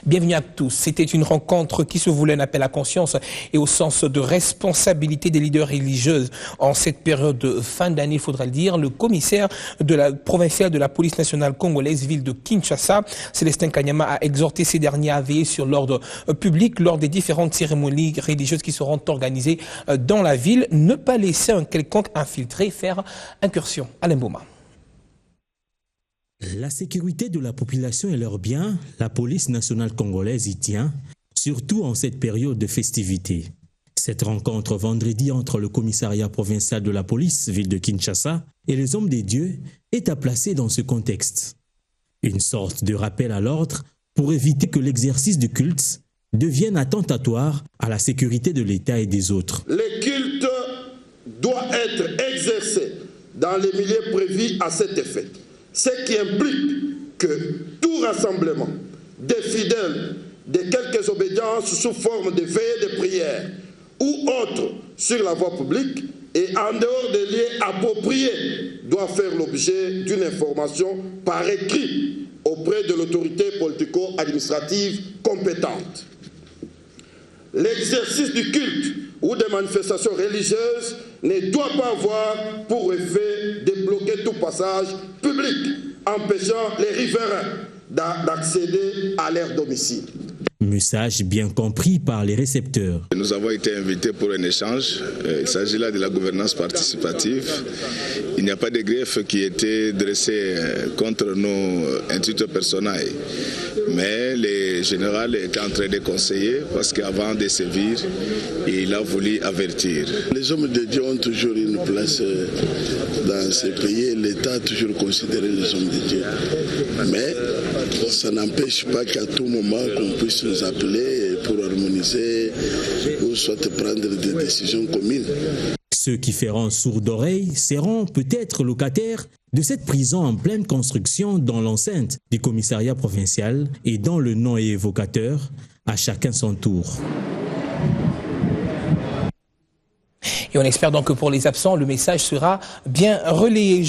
Bienvenue à tous. C'était une rencontre qui se voulait un appel à conscience et au sens de responsabilité des leaders religieux. En cette période de fin d'année, il faudra le dire, le commissaire provincial de la police nationale congolaise, ville de Kinshasa, Célestin Kanyama, a exhorté ces derniers à veiller sur l'ordre public lors des différentes cérémonies religieuses qui seront organisées dans la ville. Ne pas laisser un quelconque infiltré faire incursion. Alain Bouma. La sécurité de la population et leurs biens, la police nationale congolaise y tient, surtout en cette période de festivités. Cette rencontre vendredi entre le commissariat provincial de la police, ville de Kinshasa, et les hommes des dieux est à placer dans ce contexte. Une sorte de rappel à l'ordre pour éviter que l'exercice du culte devienne attentatoire à la sécurité de l'État et des autres. Le culte doit être exercé dans les milieux prévus à cet effet. Ce qui implique que tout rassemblement des fidèles de quelques obédiences sous forme de veillées de prière ou autres sur la voie publique et en dehors des lieux appropriés doit faire l'objet d'une information par écrit auprès de l'autorité politico-administrative compétente. L'exercice du culte ou des manifestations religieuses ne doit pas avoir pour effet de bloquer tout passage public, empêchant les riverains d'accéder à leur domicile. Message bien compris par les récepteurs. Nous avons été invités pour un échange. Il s'agit là de la gouvernance participative. Il n'y a pas de grief qui était dressé contre nos instituts personnels. Mais le général était en train de conseiller parce qu'avant de sévir, il a voulu avertir. Les hommes de Dieu ont toujours une place dans ce pays. L'État a toujours considéré les hommes de Dieu. Mais ça n'empêche pas qu'à tout moment qu'on puisse nous appeler pour harmoniser ou soit prendre des décisions communes. Ceux qui feront sourd d'oreille seront peut-être locataires de cette prison en pleine construction dans l'enceinte du commissariat provincial et dont le nom est évocateur, à chacun son tour. Et on espère donc que pour les absents, le message sera bien relayé.